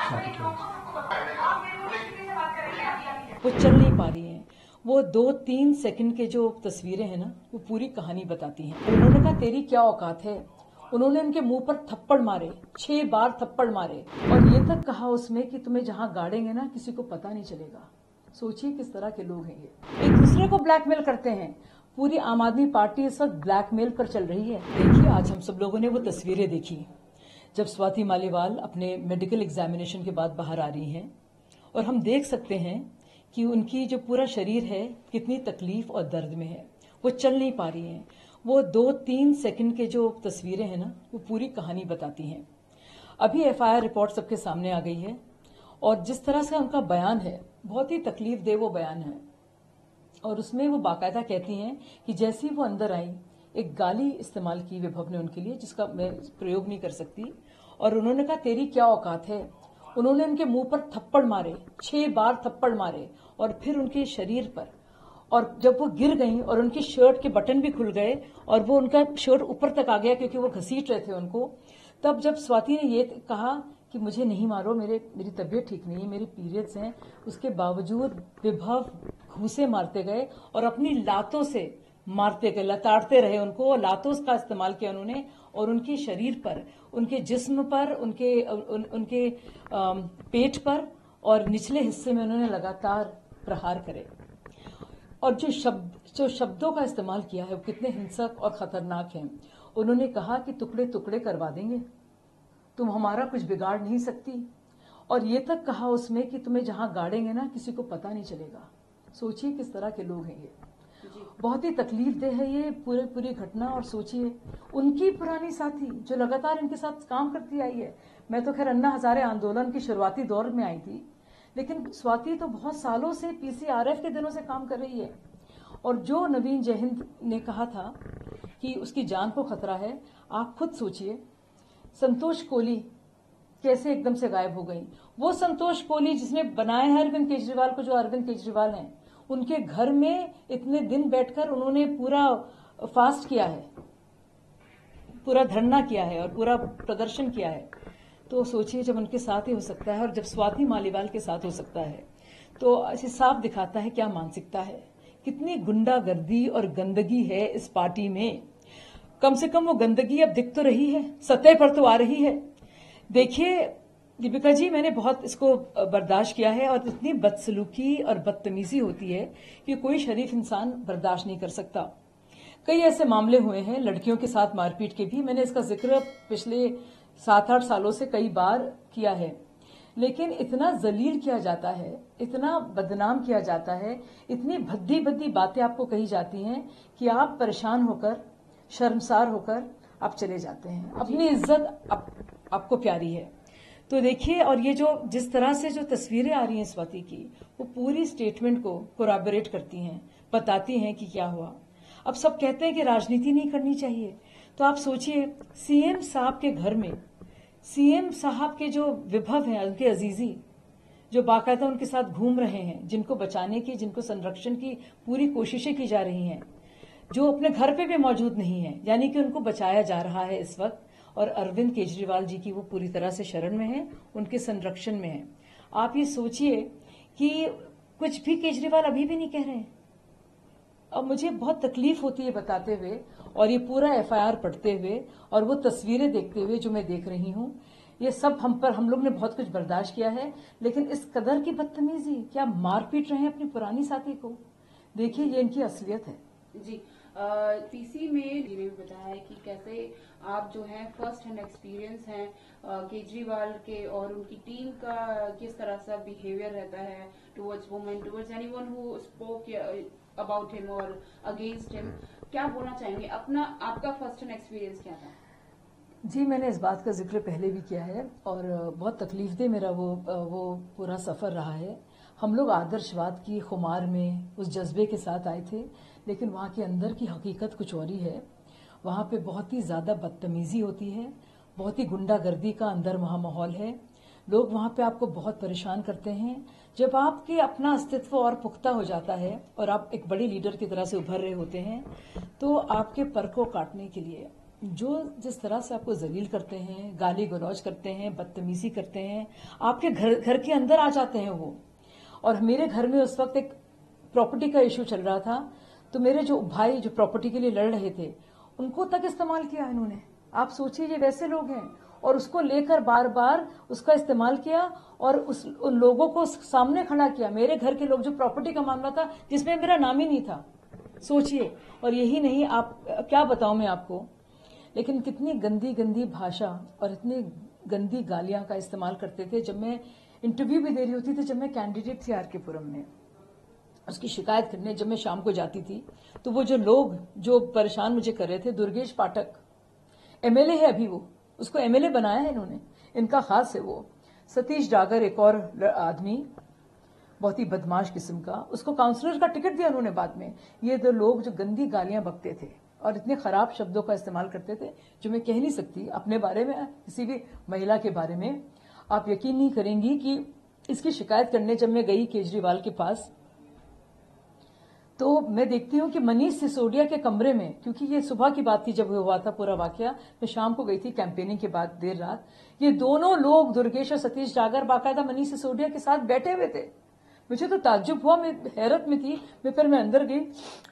वो चल नहीं पा रही हैं। वो 2-3 सेकंड के जो तस्वीरें हैं ना, वो पूरी कहानी बताती हैं। उन्होंने कहा तेरी क्या औकात है। उन्होंने उनके मुंह पर थप्पड़ मारे, 6 बार थप्पड़ मारे, और ये तक कहा उसमें कि तुम्हें जहां गाड़ेंगे ना किसी को पता नहीं चलेगा। सोचिए किस तरह के लोग हैं ये। एक दूसरे को ब्लैकमेल करते हैं। पूरी आम आदमी पार्टी इस वक्त ब्लैकमेल पर चल रही है। देखिए, आज हम सब लोगों ने वो तस्वीरें देखी जब स्वाति मालीवाल अपने मेडिकल एग्जामिनेशन के बाद बाहर आ रही हैं, और हम देख सकते हैं कि उनकी जो पूरा शरीर है कितनी तकलीफ और दर्द में है। वो चल नहीं पा रही हैं। वो 2-3 सेकंड के जो तस्वीरें हैं ना, वो पूरी कहानी बताती हैं। अभी एफआईआर रिपोर्ट सबके सामने आ गई है, और जिस तरह से उनका बयान है, बहुत ही तकलीफ दे वो बयान है। और उसमें वो बाकायदा कहती हैं कि जैसे ही वो अंदर आई, एक गाली इस्तेमाल की विभव ने उनके लिए, जिसका मैं प्रयोग नहीं कर सकती, और उन्होंने कहा तेरी क्या औकात है। उन्होंने उनके मुंह पर थप्पड़ मारे, 6 बार थप्पड़ मारे, और फिर उनके शरीर पर। और जब वो गिर गई और उनकी शर्ट के बटन भी खुल गए और वो उनका शर्ट ऊपर तक आ गया क्योंकि वो घसीट रहे थे उनको, तब जब स्वाति ने ये कहा कि मुझे नहीं मारो, मेरी तबीयत ठीक नहीं है, मेरी पीरियड्स हैं, उसके बावजूद विभव घूंसे मारते गए और अपनी लातों से मारते गए, लताड़ते रहे उनको, लातों का इस्तेमाल किया उन्होंने, और उनके शरीर पर, उनके जिस्म पर, उनके पेट पर और निचले हिस्से में उन्होंने लगातार प्रहार करे। और जो शब्दों का इस्तेमाल किया है वो कितने हिंसक और खतरनाक हैं। उन्होंने कहा कि टुकड़े टुकड़े करवा देंगे, तुम हमारा कुछ बिगाड़ नहीं सकती, और ये तक कहा उसमें कि तुम्हें जहां गाड़ेंगे ना किसी को पता नहीं चलेगा। सोचिए किस तरह के लोग हैं ये। बहुत ही तकलीफ दे है ये पूरी घटना। और सोचिए उनकी पुरानी साथी जो लगातार इनके साथ काम करती आई है। मैं तो खैर अन्ना हजारे आंदोलन की शुरुआती दौर में आई थी, लेकिन स्वाति तो बहुत सालों से पीसीआरएफ के दिनों से काम कर रही है। और जो नवीन जयहिंद ने कहा था कि उसकी जान को खतरा है, आप खुद सोचिए संतोष कोहली कैसे एकदम से गायब हो गई। वो संतोष कोहली जिसने बनाया है अरविंद केजरीवाल को, जो अरविंद केजरीवाल हैं, उनके घर में इतने दिन बैठकर उन्होंने पूरा फास्ट किया है, पूरा धरना किया है और पूरा प्रदर्शन किया है। तो सोचिए जब उनके साथ ही हो सकता है और जब स्वाति मालीवाल के साथ हो सकता है, तो ऐसे साफ दिखाता है क्या मानसिकता है, कितनी गुंडागर्दी और गंदगी है इस पार्टी में। कम से कम वो गंदगी अब दिख तो रही है, सतह पर तो आ रही है। देखिए दीपिका जी, मैंने बहुत इसको बर्दाश्त किया है, और इतनी बदसलूकी और बदतमीजी होती है कि कोई शरीफ इंसान बर्दाश्त नहीं कर सकता। कई ऐसे मामले हुए हैं लड़कियों के साथ मारपीट के भी, मैंने इसका जिक्र पिछले 7-8 सालों से कई बार किया है, लेकिन इतना जलील किया जाता है, इतना बदनाम किया जाता है, इतनी भद्दी भद्दी बातें आपको कही जाती हैं कि आप परेशान होकर, शर्मसार होकर आप चले जाते हैं। अपनी इज्जत आपको प्यारी है। तो देखिए, और ये जो जिस तरह से जो तस्वीरें आ रही हैं स्वाति की, वो पूरी स्टेटमेंट को कोरैबोरेट करती हैं, बताती हैं कि क्या हुआ। अब सब कहते हैं कि राजनीति नहीं करनी चाहिए, तो आप सोचिए सीएम साहब के घर में, सीएम साहब के जो विभव हैं, उनके अजीजी जो बाकायदा उनके साथ घूम रहे हैं, जिनको बचाने की, जिनको संरक्षण की पूरी कोशिशें की जा रही हैं, जो अपने घर पे भी मौजूद नहीं है, यानी कि उनको बचाया जा रहा है इस वक्त। और अरविंद केजरीवाल जी की वो पूरी तरह से शरण में है, उनके संरक्षण में है। आप ये सोचिए कि कुछ भी केजरीवाल अभी भी नहीं कह रहे हैं। अब मुझे बहुत तकलीफ होती है बताते हुए, और ये पूरा एफआईआर पढ़ते हुए और वो तस्वीरें देखते हुए जो मैं देख रही हूं, ये सब हम लोग ने बहुत कुछ बर्दाश्त किया है, लेकिन इस कदर की बदतमीजी, क्या मार पीट रहे हैं अपनी पुरानी साथी को। देखिए ये इनकी असलियत है जी। पीसी में जी ने बताया है कि कैसे आप जो है फर्स्ट हैंड एक्सपीरियंस हैं केजरीवाल के, और उनकी टीम का किस तरह से बिहेवियर रहता है towards women, towards anyone who spoke about him और अगेंस्ट हिम। क्या बोलना चाहेंगे, आपका फर्स्ट हैंड एक्सपीरियंस क्या था? जी, मैंने इस बात का जिक्र पहले भी किया है, और बहुत तकलीफदेह मेरा वो पूरा सफर रहा है। हम लोग आदर्शवाद की खुमार में उस जज्बे के साथ आए थे, लेकिन वहाँ के अंदर की हकीकत कुछ और ही है। वहाँ पे बहुत ही ज़्यादा बदतमीजी होती है, बहुत ही गुंडागर्दी का अंदर वहाँ माहौल है। लोग वहाँ पे आपको बहुत परेशान करते हैं। जब आपके अपना अस्तित्व और पुख्ता हो जाता है और आप एक बड़े लीडर की तरह से उभर रहे होते हैं, तो आपके पर को काटने के लिए जो जिस तरह से आपको जलील करते हैं, गाली गलौज करते हैं, बदतमीजी करते हैं, आपके घर के अंदर आ जाते हैं वो। और मेरे घर में उस वक्त एक प्रॉपर्टी का इश्यू चल रहा था, तो मेरे जो भाई जो प्रॉपर्टी के लिए लड़ रहे थे, उनको तक इस्तेमाल किया इन्होंने। आप सोचिए ये वैसे लोग हैं, और उसको लेकर बार बार उसका इस्तेमाल किया और उन लोगों को सामने खड़ा किया। मेरे घर के लोग, जो प्रॉपर्टी का मामला था जिसमें मेरा नाम ही नहीं था, सोचिए। और यही नहीं, आप क्या बताऊं मैं आपको, लेकिन कितनी गंदी गंदी भाषा और इतनी गंदी गालियां का इस्तेमाल करते थे। जब मैं इंटरव्यू भी दे रही होती थी, जब मैं कैंडिडेट थी आर.के. पुरम में, उसकी शिकायत करने जब मैं शाम को जाती थी, तो वो जो लोग जो परेशान मुझे कर रहे थे, दुर्गेश पाठक एमएलए है अभी, वो उसको एमएलए बनाया है इन्होंने, इनका खास है वो। सतीश डागर एक और आदमी, बहुत ही बदमाश किस्म का, उसको काउंसलर का टिकट दिया उन्होंने बाद में। ये दो लोग जो गंदी गालियां बकते थे और इतने खराब शब्दों का इस्तेमाल करते थे जो मैं कह नहीं सकती अपने बारे में, किसी भी महिला के बारे में। आप यकीन नहीं करेंगी कि इसकी शिकायत करने जब मैं गई केजरीवाल के पास, तो मैं देखती हूं कि मनीष सिसोदिया के कमरे में, क्योंकि ये सुबह की बात थी जब हुआ था पूरा वाकया, मैं शाम को गई थी कैंपेनिंग के बाद देर रात, ये दोनों लोग दुर्गेश और सतीश डागर बाकायदा मनीष सिसोदिया के साथ बैठे हुए थे। मुझे तो ताज्जुब हुआ, मैं हैरत में थी। फिर मैं अंदर गई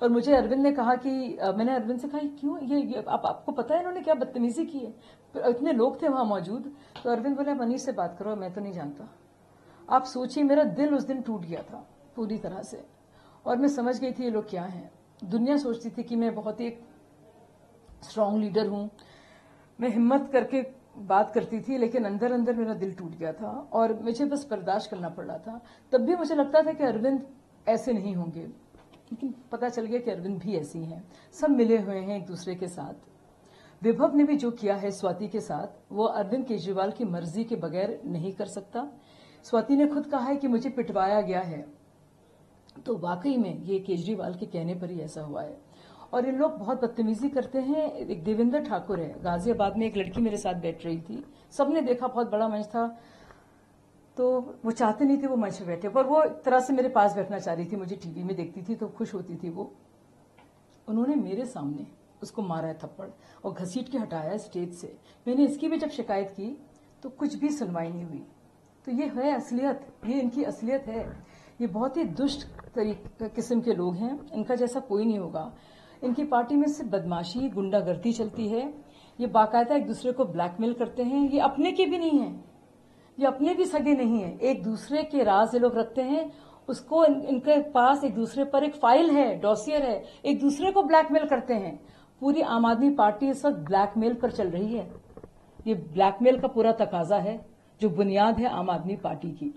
और मुझे अरविंद ने कहा कि मैंने अरविंद से कहा क्यों ये आपको पता है इन्होंने क्या बदतमीजी की है? इतने लोग थे वहां मौजूद। तो अरविंद बोले मनीष से बात करो, मैं तो नहीं जानता। आप सोचिए, मेरा दिल उस दिन टूट गया था पूरी तरह से, और मैं समझ गई थी ये लोग क्या हैं। दुनिया सोचती थी कि मैं बहुत ही स्ट्रांग लीडर हूं, मैं हिम्मत करके बात करती थी, लेकिन अंदर अंदर मेरा दिल टूट गया था और मुझे बस बर्दाश्त करना पड़ रहा था। तब भी मुझे लगता था कि अरविंद ऐसे नहीं होंगे, लेकिन पता चल गया कि अरविंद भी ऐसी हैं। सब मिले हुए हैं एक दूसरे के साथ। विभव ने भी जो किया है स्वाति के साथ, वो अरविंद केजरीवाल की मर्जी के बगैर नहीं कर सकता। स्वाति ने खुद कहा है कि मुझे पिटवाया गया है, तो वाकई में ये केजरीवाल के कहने पर ही ऐसा हुआ है। और इन लोग बहुत बदतमीजी करते हैं। एक देवेंद्र ठाकुर है, गाजियाबाद में एक लड़की मेरे साथ बैठ रही थी, सबने देखा, बहुत बड़ा मंच था, तो वो चाहते नहीं थे वो मंच पे बैठे, पर वो एक तरह से मेरे पास बैठना चाह रही थी, मुझे टीवी में देखती थी तो खुश होती थी वो। उन्होंने मेरे सामने उसको मारा है थप्पड़ और घसीट के हटाया है स्टेज से। मैंने इसकी भी जब शिकायत की तो कुछ भी सुनवाई नहीं हुई। तो ये है असलियत, ये इनकी असलियत है। ये बहुत ही दुष्ट किस्म के लोग हैं, इनका जैसा कोई नहीं होगा। इनकी पार्टी में सिर्फ बदमाशी, गुंडागर्दी चलती है। ये बाकायदा एक दूसरे को ब्लैकमेल करते हैं। ये अपने के भी नहीं हैं, ये अपने भी सगे नहीं हैं, एक दूसरे के राज ये लोग रखते हैं। उसको इनके पास एक दूसरे पर एक फाइल है, डॉसियर है, एक दूसरे को ब्लैकमेल करते हैं। पूरी आम आदमी पार्टी इस वक्त ब्लैकमेल पर चल रही है। ये ब्लैकमेल का पूरा तकाजा है, जो बुनियाद है आम आदमी पार्टी की।